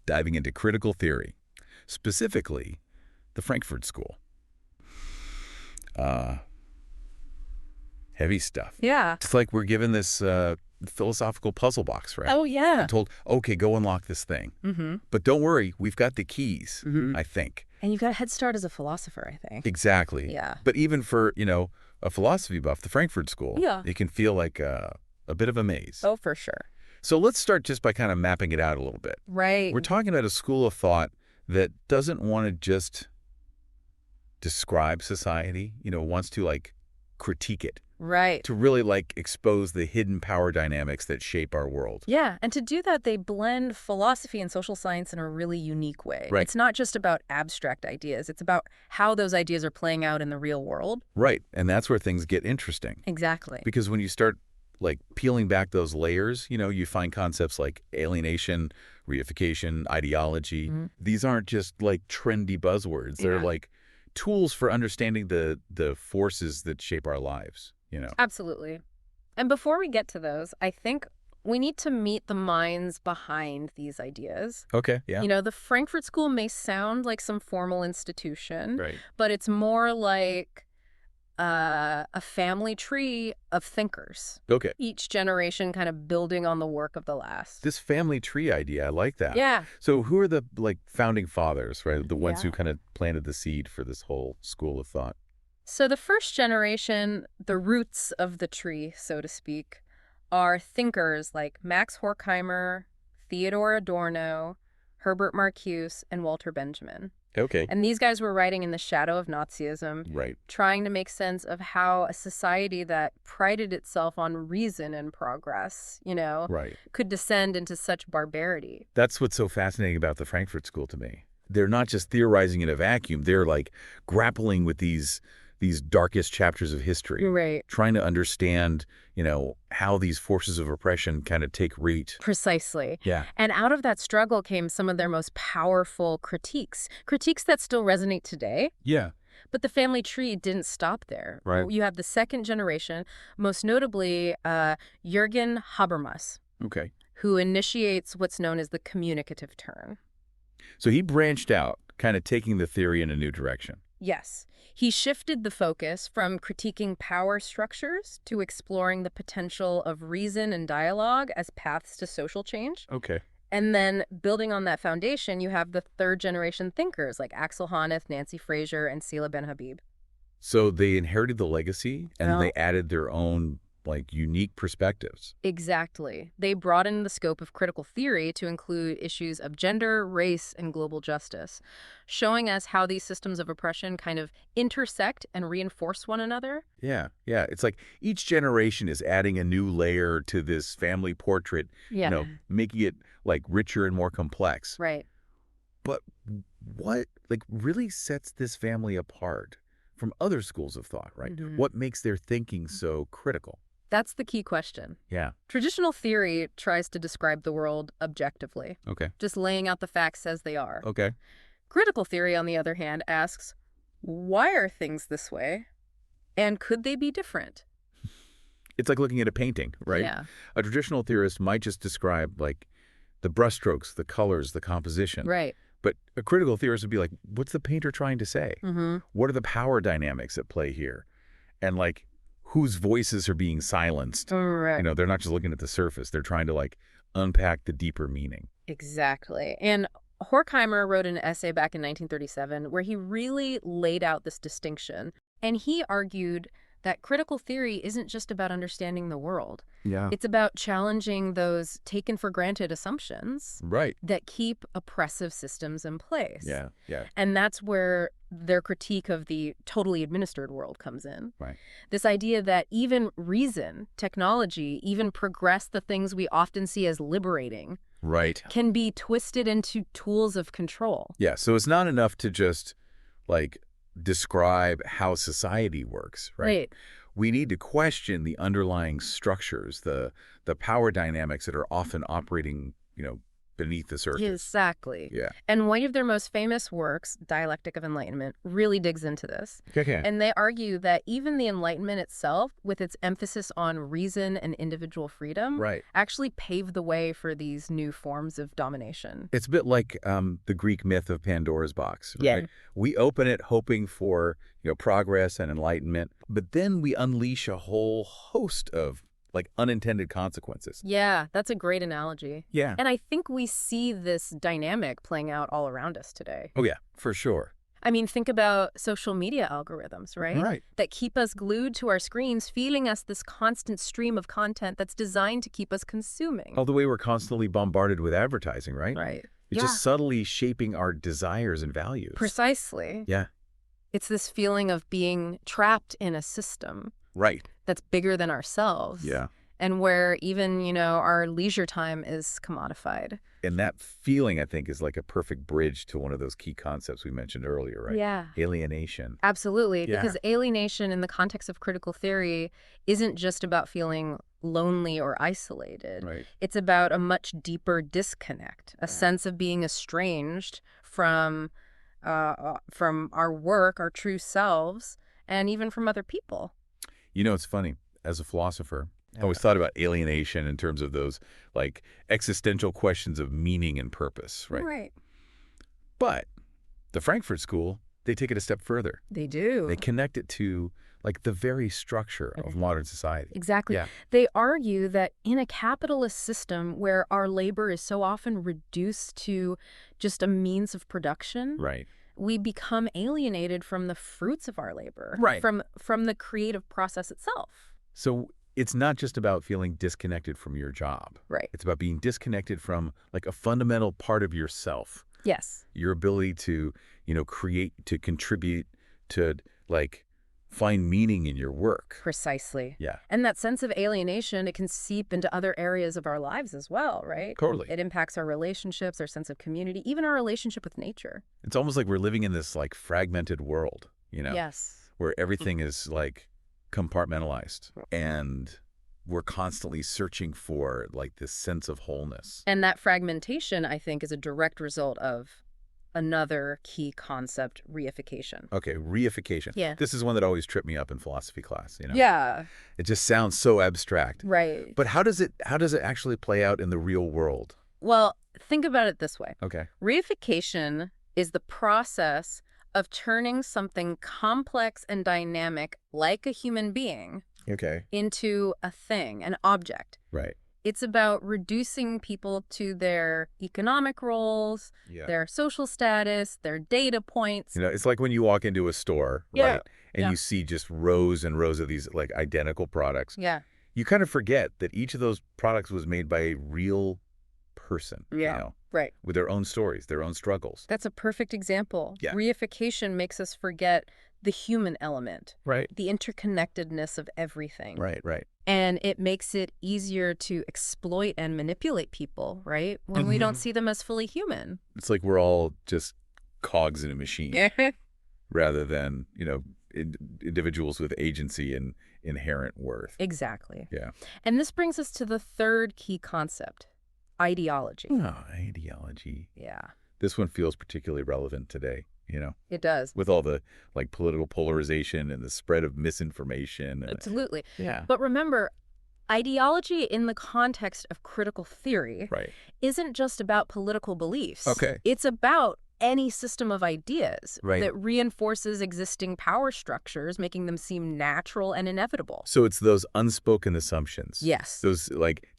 diving into critical theory, specifically the Frankfurt School. Heavy stuff. Yeah. It's like we're given this philosophical puzzle box, right? Oh, yeah. We're told, okay, go unlock this thing. But don't worry, we've got the keys, I think. And you've got a head start as a philosopher, I think. Exactly. Yeah. But even for, a philosophy buff, the Frankfurt School, it can feel like a bit of a maze. Oh, for sure. So let's start just by kind of mapping it out a little bit. Right. We're talking about a school of thought that doesn't want to just describe society, wants to critique it. Right. To really expose the hidden power dynamics that shape our world. Yeah, and to do that, they blend philosophy and social science in a really unique way. Right. It's not just about abstract ideas. It's about how those ideas are playing out in the real world. Right, and that's where things get interesting. Exactly. Because when you start peeling back those layers, you find concepts like alienation, reification, ideology. These aren't just trendy buzzwords. They're tools for understanding the forces that shape our lives. Absolutely. And before we get to those, I think we need to meet the minds behind these ideas. Okay, yeah. The Frankfurt School may sound like some formal institution, Right. but it's more like a family tree of thinkers. Okay. Each generation kind of building on the work of the last. This family tree idea, I like that. Yeah. So who are the founding fathers, right? The ones Yeah. who kind of planted the seed for this whole school of thought. So the first generation, the roots of the tree, so to speak, are thinkers like Max Horkheimer, Theodor Adorno, Herbert Marcuse, and Walter Benjamin. Okay. And these guys were writing in the shadow of Nazism, Right. trying to make sense of how a society that prided itself on reason and progress, Right. could descend into such barbarity. That's what's so fascinating about the Frankfurt School to me. They're not just theorizing in a vacuum. They're grappling with these darkest chapters of history. Right. Trying to understand, how these forces of oppression kind of take root. Precisely. Yeah. And out of that struggle came some of their most powerful critiques that still resonate today. Yeah. But the family tree didn't stop there. Right. You have the second generation, most notably Jürgen Habermas, Okay. who initiates what's known as the communicative turn. So he branched out, kind of taking the theory in a new direction. Yes. He shifted the focus from critiquing power structures to exploring the potential of reason and dialogue as paths to social change. Okay. And then building on that foundation, you have the third generation thinkers like Axel Honneth, Nancy Fraser, and Sila Ben Habib. So they inherited the legacy and Well- they added their own unique perspectives. Exactly. They broadened the scope of critical theory to include issues of gender, race, and global justice, showing us how these systems of oppression kind of intersect and reinforce one another. Yeah. Yeah. It's like each generation is adding a new layer to this family portrait, Yeah. making it richer and more complex. Right. But what really sets this family apart from other schools of thought, right? Mhm. What makes their thinking so critical? That's the key question. Yeah. Traditional theory tries to describe the world objectively, Okay. just laying out the facts as they are. Okay. Critical theory, on the other hand, asks, why are things this way? And could they be different? It's like looking at a painting, right? Yeah. A traditional theorist might just describe the brushstrokes, the colors, the composition. Right. But a critical theorist would be like, what's the painter trying to say? Mm-hmm. What are the power dynamics at play here? And whose voices are being silenced? Right. They're not just looking at the surface. They're trying to unpack the deeper meaning. Exactly. And Horkheimer wrote an essay back in 1937 where he really laid out this distinction. And he argued that critical theory isn't just about understanding the world. Yeah. It's about challenging those taken for granted assumptions Right. that keep oppressive systems in place. Yeah. Yeah. And that's where their critique of the totally administered world comes in. Right. This idea that even reason, technology, even progress, the things we often see as liberating, Right. can be twisted into tools of control. Yeah. So it's not enough to just describe how society works, right? We need to question the underlying structures, the power dynamics that are often operating, beneath the surface. Exactly. Yeah. And one of their most famous works, Dialectic of Enlightenment, really digs into this. Okay. And they argue that even the Enlightenment itself, with its emphasis on reason and individual freedom, Right. actually paved the way for these new forms of domination. It's a bit like the Greek myth of Pandora's box, right? Yeah. We open it hoping for, progress and enlightenment, but then we unleash a whole host of unintended consequences. Yeah, that's a great analogy. Yeah. And I think we see this dynamic playing out all around us today. Oh, yeah, for sure. I mean, think about social media algorithms, right? Right. That keep us glued to our screens, feeding us this constant stream of content that's designed to keep us consuming. Oh, the way we're constantly bombarded with advertising, right? Right. It's just subtly shaping our desires and values. Precisely. Yeah. It's this feeling of being trapped in a system. Right. That's bigger than ourselves. Yeah. And where even, our leisure time is commodified. And that feeling, I think, is like a perfect bridge to one of those key concepts we mentioned earlier, right? Yeah. Alienation. Absolutely. Yeah. Because alienation in the context of critical theory isn't just about feeling lonely or isolated. Right. It's about a much deeper disconnect, a sense of being estranged from our work, our true selves, and even from other people. It's funny. As a philosopher, I always thought about alienation in terms of those existential questions of meaning and purpose, right? Right. But the Frankfurt School, they take it a step further. They do. They connect it to the very structure of modern society. Exactly. Yeah. They argue that in a capitalist system where our labor is so often reduced to just a means of production, Right. we become alienated from the fruits of our labor, Right. From the creative process itself. So it's not just about feeling disconnected from your job. Right. It's about being disconnected from a fundamental part of yourself. Yes. Your ability to, create, to contribute, to find meaning in your work. Precisely. Yeah. And that sense of alienation, it can seep into other areas of our lives as well, right? Totally. It impacts our relationships, our sense of community, even our relationship with nature. It's almost like we're living in this fragmented world, Yes. where everything is compartmentalized, and we're constantly searching for this sense of wholeness. And that fragmentation, I think, is a direct result of another key concept, reification. Okay, reification. Yeah. This is one that always tripped me up in philosophy class, Yeah. It just sounds so abstract. Right. But how does it actually play out in the real world? Well, think about it this way. Okay. Reification is the process of turning something complex and dynamic, like a human being, Okay. into a thing, an object. Right. It's about reducing people to their economic roles, Yeah. their social status, their data points. It's like when you walk into a store, Yeah. right? And you see just rows and rows of these identical products. Yeah. You kind of forget that each of those products was made by a real person, Right. with their own stories, their own struggles. That's a perfect example. Yeah. Reification makes us forget the human element, Right. the interconnectedness of everything. Right, right. And it makes it easier to exploit and manipulate people, right? When we don't see them as fully human. It's like we're all just cogs in a machine rather than, individuals with agency and inherent worth. Exactly. Yeah. And this brings us to the third key concept, ideology. Oh, ideology. Yeah, This one feels particularly relevant today, it does. with all the political polarization and the spread of misinformation. Absolutely. Yeah. But remember, ideology in the context of critical theory Right. isn't just about political beliefs. Okay. It's about any system of ideas Right. that reinforces existing power structures, making them seem natural and inevitable. So it's those unspoken assumptions. Yes. Those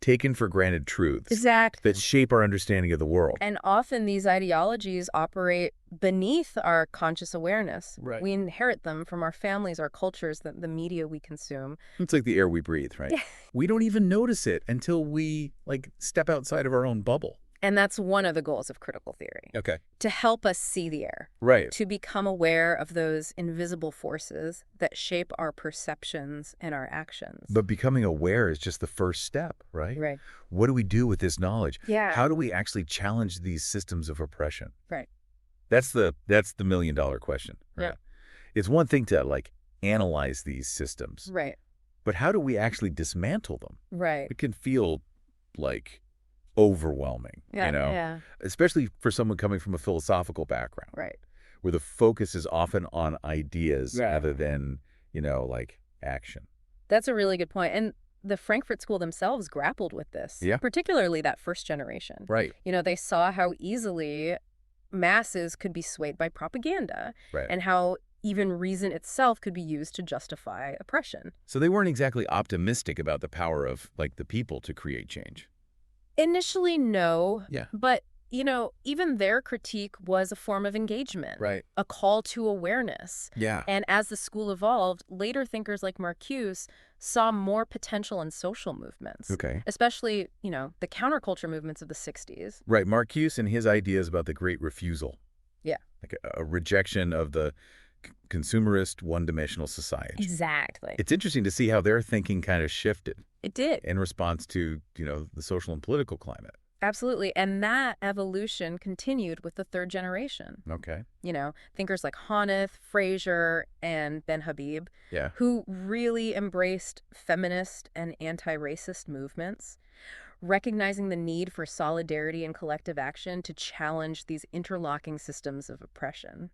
taken for granted truths Exactly. that shape our understanding of the world. And often these ideologies operate beneath our conscious awareness. Right. We inherit them from our families, our cultures, the media we consume. It's like the air we breathe, right? Yeah. We don't even notice it until we step outside of our own bubble. And that's one of the goals of critical theory, Okay. to help us see the air, Right. to become aware of those invisible forces that shape our perceptions and our actions. But becoming aware is just the first step, right? Right. What do we do with this knowledge? Yeah. How do we actually challenge these systems of oppression? Right. That's the million-dollar question. Right? Yeah. It's one thing to analyze these systems, Right. but how do we actually dismantle them? Right. It can feel overwhelming, Yeah, yeah. especially for someone coming from a philosophical background, Right. where the focus is often on ideas Right. rather than, like action. That's a really good point. And the Frankfurt School themselves grappled with this, Yeah. particularly that first generation. Right. They saw how easily masses could be swayed by propaganda Right. and how even reason itself could be used to justify oppression. So they weren't exactly optimistic about the power of, like, the people to create change. Initially, no. Yeah. But, even their critique was a form of engagement, Right. a call to awareness. Yeah. And as the school evolved, later thinkers like Marcuse saw more potential in social movements. Okay. Especially, the counterculture movements of the 60s. Right. Marcuse and his ideas about the great refusal. Yeah. Like a rejection of the consumerist, one-dimensional society. Exactly. It's interesting to see how their thinking kind of shifted It did. in response to, the social and political climate. Absolutely. And that evolution continued with the third generation. Okay. Thinkers like Honneth, Fraser, and Ben Habib, Yeah. who really embraced feminist and anti-racist movements, recognizing the need for solidarity and collective action to challenge these interlocking systems of oppression.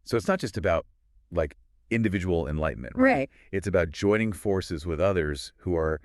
So it's not just about, like, individual enlightenment, right? Right. It's about joining forces with others who are,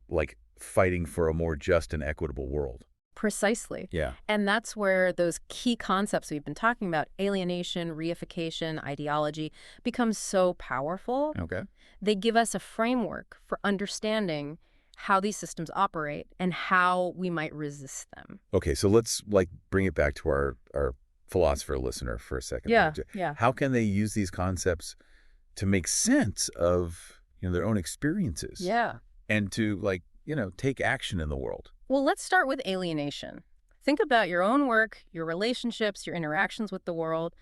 like, fighting for a more just and equitable world. Precisely. Yeah. And that's where those key concepts we've been talking about, alienation, reification, ideology, become so powerful. Okay. They give us a framework for understanding how these systems operate and how we might resist them. Okay, so let's, like, bring it back to our philosopher listener for a second. Yeah. How can they use these concepts to make sense of, their own experiences? Yeah. And to, like, take action in the world? Well, let's start with alienation. Think about your own work, your relationships, your interactions with the world.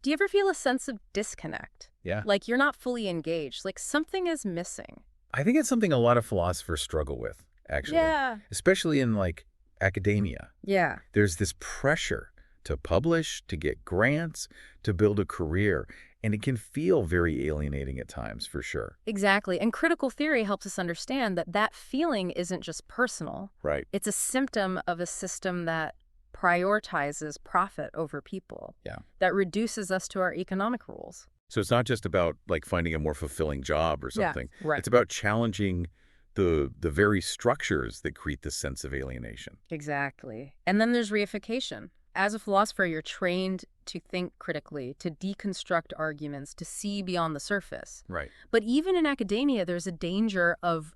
Do you ever feel a sense of disconnect? Yeah. Like you're not fully engaged, like something is missing. I think it's something a lot of philosophers struggle with, actually. Yeah. Especially in, like, academia. Yeah. There's this pressure to publish, to get grants, to build a career. And it can feel very alienating at times, for sure. Exactly. And critical theory helps us understand that that feeling isn't just personal. Right. It's a symptom of a system that prioritizes profit over people. Yeah. That reduces us to our economic rules. So it's not just about, like, finding a more fulfilling job or something. Yeah, right. It's about challenging the very structures that create this sense of alienation. Exactly. And then there's reification. As a philosopher, you're trained to think critically, to deconstruct arguments, to see beyond the surface. Right. But even in academia, there's a danger of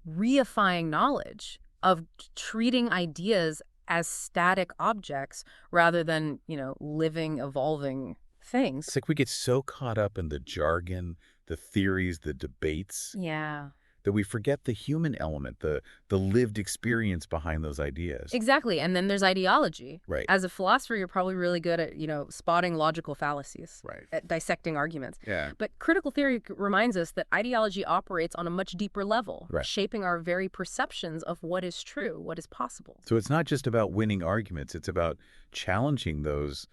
reifying knowledge, of treating ideas as static objects rather than, living, evolving things. It's like we get so caught up in the jargon, the theories, the debates, Yeah. that we forget the human element, the lived experience behind those ideas. Exactly. And then there's ideology. Right. As a philosopher, you're probably really good at, spotting logical fallacies, Right. at dissecting arguments. Yeah. But critical theory reminds us that ideology operates on a much deeper level, Right. shaping our very perceptions of what is true, what is possible. So it's not just about winning arguments. It's about challenging those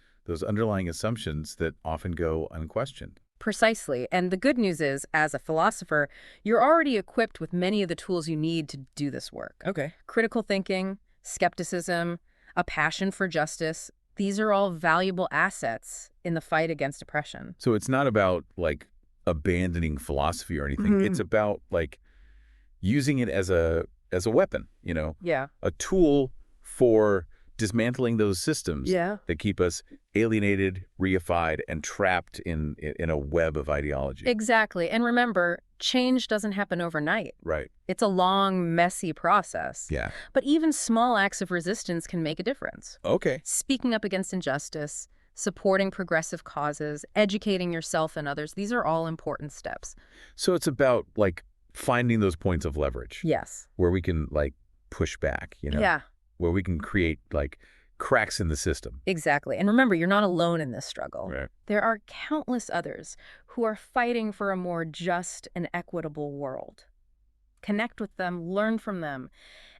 underlying assumptions that often go unquestioned. Precisely. And the good news is, as a philosopher, you're already equipped with many of the tools you need to do this work. Okay. Critical thinking, skepticism, a passion for justice. These are all valuable assets in the fight against oppression. So it's not about, like, abandoning philosophy or anything. It's about, like, using it as a weapon, Yeah. a tool for dismantling those systems Yeah. that keep us alienated, reified, and trapped in a web of ideology. Exactly. And remember, change doesn't happen overnight. Right. It's a long, messy process. Yeah. But even small acts of resistance can make a difference. Okay. Speaking up against injustice, supporting progressive causes, educating yourself and others, these are all important steps. So it's about, like, finding those points of leverage. Yes. Where we can, like, push back, Yeah, where we can create, like, cracks in the system. exactly. And remember, you're not alone in this struggle. Right. There are countless others who are fighting for a more just and equitable world. Connect with them, learn from them,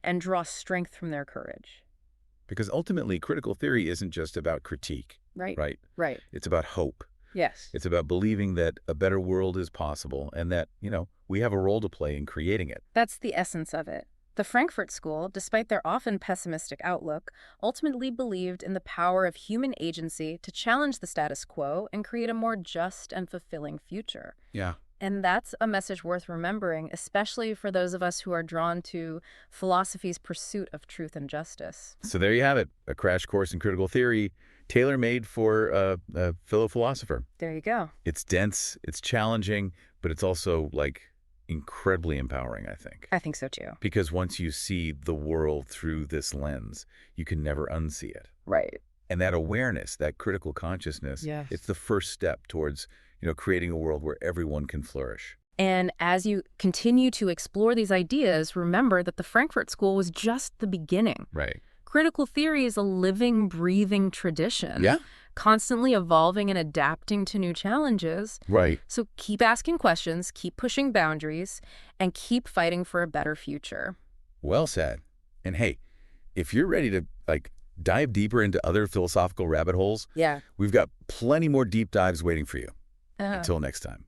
and draw strength from their courage. Because ultimately, critical theory isn't just about critique, Right? right? Right. It's about hope. Yes. It's about believing that a better world is possible and that, we have a role to play in creating it. That's the essence of it. The Frankfurt School, despite their often pessimistic outlook, ultimately believed in the power of human agency to challenge the status quo and create a more just and fulfilling future. Yeah. And that's a message worth remembering, especially for those of us who are drawn to philosophy's pursuit of truth and justice. So there you have it, a crash course in critical theory, tailor-made for a fellow philosopher. There you go. It's dense, it's challenging, but it's also, like, incredibly empowering, I think. I think so too. Because once you see the world through this lens, you can never unsee it. Right. And that awareness, that critical consciousness, Yes. it's the first step towards, creating a world where everyone can flourish. And as you continue to explore these ideas, remember that the Frankfurt School was just the beginning. Right. Critical theory is a living, breathing tradition. Yeah. Constantly evolving and adapting to new challenges. Right. So keep asking questions, keep pushing boundaries, and keep fighting for a better future. Well said. And hey, if you're ready to, dive deeper into other philosophical rabbit holes, Yeah. we've got plenty more deep dives waiting for you. Until next time.